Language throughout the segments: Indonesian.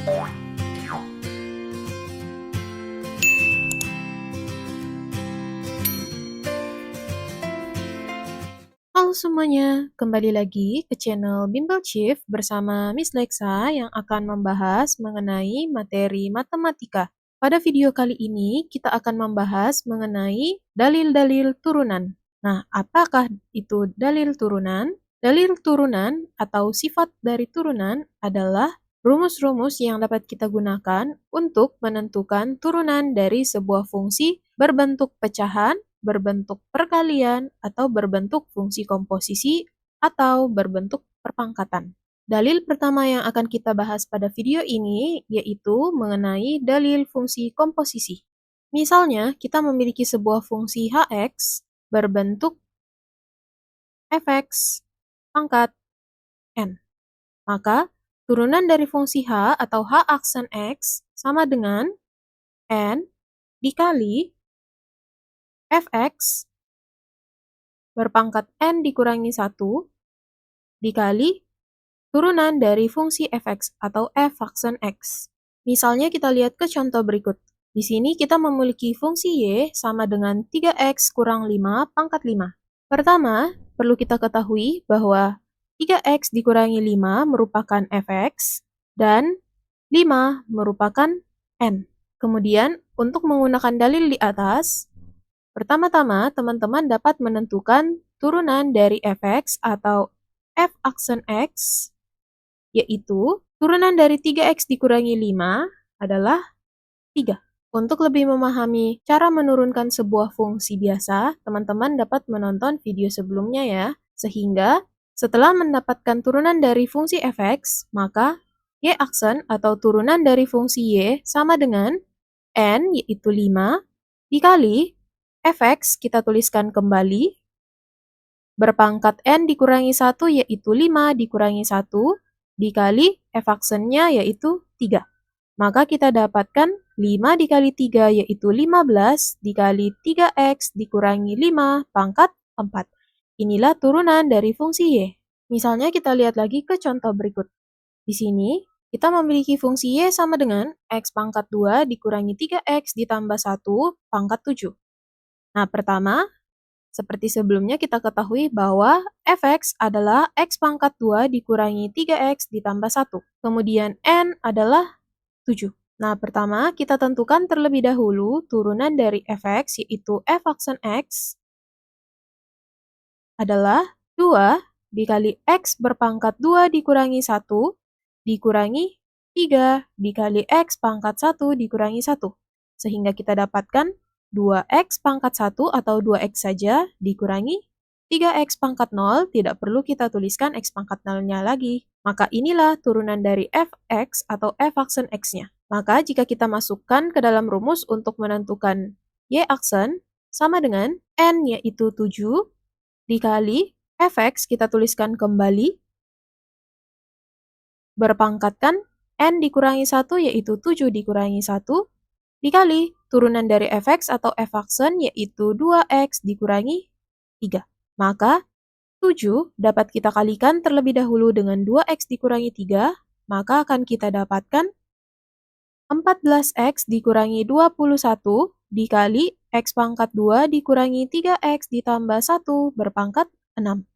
Halo semuanya, kembali lagi ke channel Bimbel Chief bersama Miss Lexa yang akan membahas mengenai materi matematika. Pada video kali ini, kita akan membahas mengenai dalil-dalil turunan. Nah, apakah itu dalil turunan? Dalil turunan atau sifat dari turunan adalah rumus-rumus yang dapat kita gunakan untuk menentukan turunan dari sebuah fungsi berbentuk pecahan, berbentuk perkalian, atau berbentuk fungsi komposisi, atau berbentuk perpangkatan. Dalil pertama yang akan kita bahas pada video ini yaitu mengenai dalil fungsi komposisi. Misalnya, kita memiliki sebuah fungsi hx berbentuk fx pangkat n. Maka, turunan dari fungsi h atau h aksen x sama dengan n dikali fx berpangkat n dikurangi 1 dikali turunan dari fungsi fx atau f aksen x. Misalnya kita lihat ke contoh berikut. Di sini kita memiliki fungsi y sama dengan 3x kurang 5 pangkat 5. Pertama, perlu kita ketahui bahwa 3x dikurangi 5 merupakan fx dan 5 merupakan n. Kemudian, untuk menggunakan dalil di atas, pertama-tama, teman-teman dapat menentukan turunan dari fx atau f aksen x, yaitu turunan dari 3x dikurangi 5 adalah 3. Untuk lebih memahami cara menurunkan sebuah fungsi biasa, teman-teman dapat menonton video sebelumnya ya. Sehingga, setelah mendapatkan turunan dari fungsi fx, maka y aksen atau turunan dari fungsi y sama dengan n, yaitu 5, dikali fx kita tuliskan kembali, berpangkat n dikurangi 1 yaitu 5 dikurangi 1, dikali f aksennya yaitu 3. Maka kita dapatkan 5 dikali 3 yaitu 15 dikali 3x dikurangi 5 pangkat 4. Inilah turunan dari fungsi y. Misalnya kita lihat lagi ke contoh berikut. Di sini, kita memiliki fungsi y sama dengan x pangkat 2 dikurangi 3x ditambah 1 pangkat 7. Nah, pertama, seperti sebelumnya kita ketahui bahwa fx adalah x pangkat 2 dikurangi 3x ditambah 1. Kemudian n adalah 7. Nah, pertama kita tentukan terlebih dahulu turunan dari fx yaitu f aksen x adalah 2 dikali x berpangkat 2 dikurangi 1 dikurangi 3 dikali x pangkat 1 dikurangi 1. Sehingga kita dapatkan 2x pangkat 1 atau 2x saja dikurangi 3x pangkat 0, tidak perlu kita tuliskan x pangkat 0-nya lagi. Maka inilah turunan dari fx atau f aksen x-nya. Maka jika kita masukkan ke dalam rumus untuk menentukan y aksen sama dengan n yaitu 7 dikali fx kita tuliskan kembali, berpangkatkan n dikurangi 1 yaitu 7 dikurangi 1, dikali turunan dari fx atau f aksen yaitu 2x dikurangi 3. Maka 7 dapat kita kalikan terlebih dahulu dengan 2x dikurangi 3, maka akan kita dapatkan 14x dikurangi 21 dikali x pangkat 2 dikurangi 3x ditambah 1 berpangkat 6.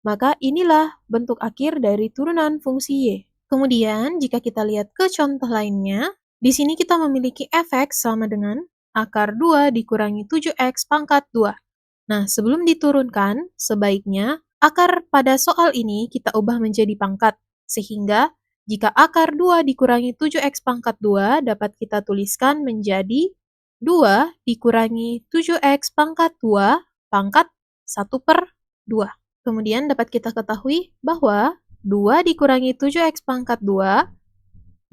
Maka inilah bentuk akhir dari turunan fungsi y. Kemudian, jika kita lihat ke contoh lainnya, di sini kita memiliki fx sama dengan akar 2 dikurangi 7x pangkat 2. Nah, sebelum diturunkan, sebaiknya akar pada soal ini kita ubah menjadi pangkat, sehingga jika akar 2 dikurangi 7x pangkat 2 dapat kita tuliskan menjadi 2 dikurangi 7x pangkat 2 pangkat 1/2. Kemudian dapat kita ketahui bahwa 2 dikurangi 7x pangkat 2,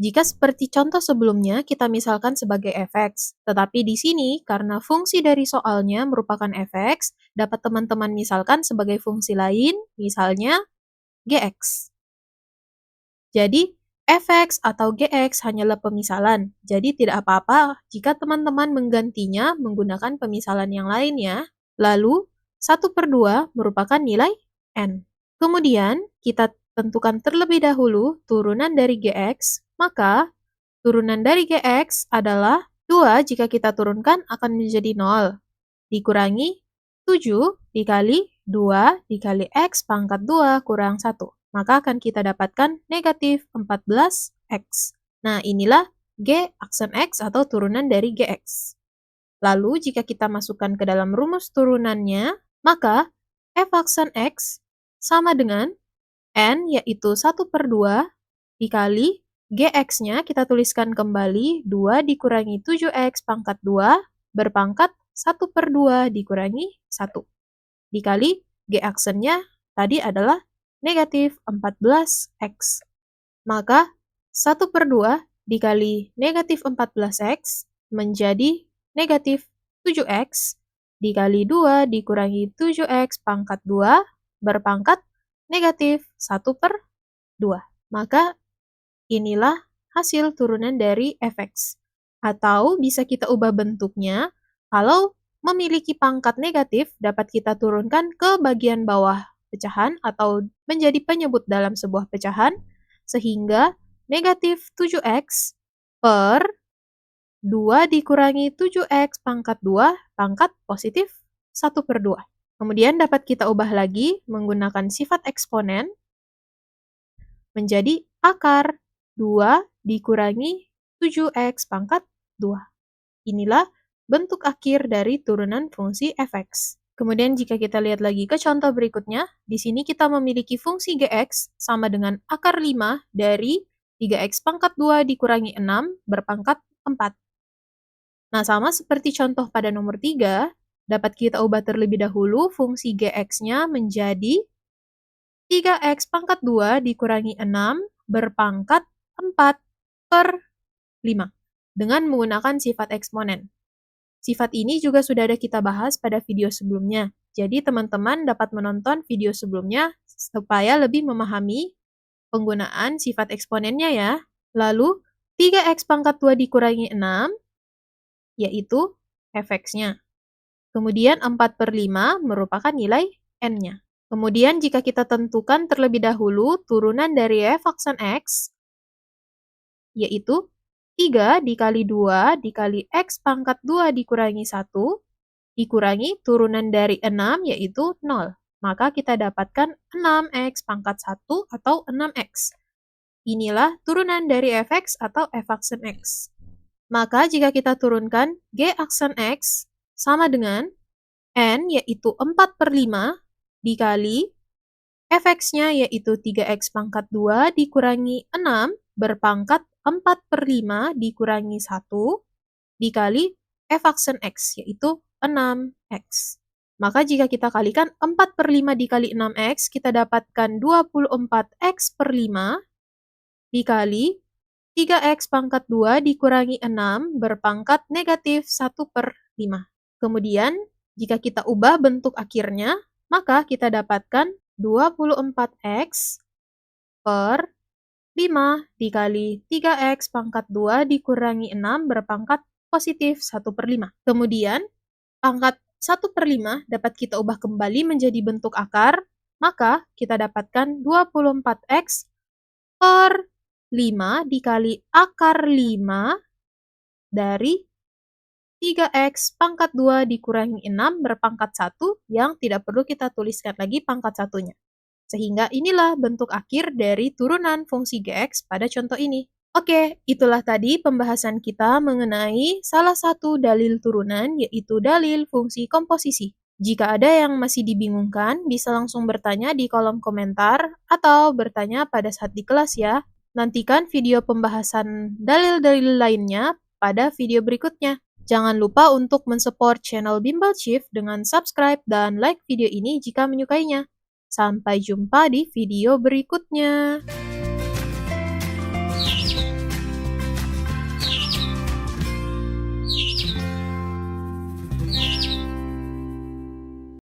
jika seperti contoh sebelumnya kita misalkan sebagai fx, tetapi di sini karena fungsi dari soalnya merupakan fx, dapat teman-teman misalkan sebagai fungsi lain, misalnya gx. Jadi, fx atau gx hanyalah pemisalan, jadi tidak apa-apa jika teman-teman menggantinya menggunakan pemisalan yang lain ya. Lalu, 1/2 merupakan nilai n. Kemudian, kita tentukan terlebih dahulu turunan dari gx, maka Turunan dari Gx adalah 2 jika kita turunkan akan menjadi 0, dikurangi 7 dikali 2 dikali X pangkat 2 kurang 1. Maka akan kita dapatkan negatif 14X. Nah, inilah G aksen X atau turunan dari Gx. Lalu, jika kita masukkan ke dalam rumus turunannya, maka F aksen X sama dengan N, yaitu 1/2, dikali Gx-nya kita tuliskan kembali 2 dikurangi 7X pangkat 2 berpangkat 1/2 dikurangi 1. Dikali G aksennya tadi adalah negatif 14X. Maka 1/2 dikali negatif 14X menjadi negatif 7X dikali 2 dikurangi 7X pangkat 2 berpangkat negatif 1/2. Maka inilah hasil turunan dari fx. Atau bisa kita ubah bentuknya, kalau memiliki pangkat negatif dapat kita turunkan ke bagian bawah pecahan atau menjadi penyebut dalam sebuah pecahan, sehingga negatif 7x per 2 dikurangi 7x pangkat 2 pangkat positif 1/2. Kemudian dapat kita ubah lagi menggunakan sifat eksponen menjadi akar 2 dikurangi 7x pangkat 2. Inilah bentuk akhir dari turunan fungsi fx. Kemudian jika kita lihat lagi ke contoh berikutnya, di sini kita memiliki fungsi gx sama dengan akar 5 dari 3x pangkat 2 dikurangi 6 berpangkat 4. Nah, sama seperti contoh pada nomor 3, dapat kita ubah terlebih dahulu fungsi gx-nya menjadi 3x pangkat 2 dikurangi 6 berpangkat 4/5 dengan menggunakan sifat eksponen. Sifat ini juga sudah ada kita bahas pada video sebelumnya. Jadi teman-teman dapat menonton video sebelumnya supaya lebih memahami penggunaan sifat eksponennya ya. Lalu 3x pangkat 2 dikurangi 6 yaitu fx-nya. Kemudian 4/5 merupakan nilai n-nya. Kemudian jika kita tentukan terlebih dahulu turunan dari f aksen x, yaitu 3 dikali 2 dikali x pangkat 2 dikurangi 1, dikurangi turunan dari 6 yaitu 0. Maka kita dapatkan 6x pangkat 1 atau 6x. Inilah turunan dari fx atau f aksen x. Maka jika kita turunkan g aksen x sama dengan n yaitu 4/5 dikali fx-nya yaitu 3x pangkat 2 dikurangi 6 berpangkat 4/5 dikurangi 1 dikali f aksen x yaitu 6x. Maka jika kita kalikan 4/5 dikali 6x, kita dapatkan 24x/5 dikali 3x pangkat 2 dikurangi 6 berpangkat negatif 1/5. Kemudian, jika kita ubah bentuk akhirnya, maka kita dapatkan 24x per 5 dikali 3x pangkat 2 dikurangi 6 berpangkat positif 1/5. Kemudian, pangkat 1/5 dapat kita ubah kembali menjadi bentuk akar, maka kita dapatkan 24x per 5 dikali akar 5 dari 3x pangkat 2 dikurangi 6 berpangkat 1 yang tidak perlu kita tuliskan lagi pangkat satunya. Sehingga inilah bentuk akhir dari turunan fungsi gx pada contoh ini. Oke, itulah tadi pembahasan kita mengenai salah satu dalil turunan, yaitu dalil fungsi komposisi. Jika ada yang masih dibingungkan, bisa langsung bertanya di kolom komentar atau bertanya pada saat di kelas ya. Nantikan video pembahasan dalil-dalil lainnya pada video berikutnya. Jangan lupa untuk mensupport channel Bimbel Chief dengan subscribe dan like video ini jika menyukainya. Sampai jumpa di video berikutnya.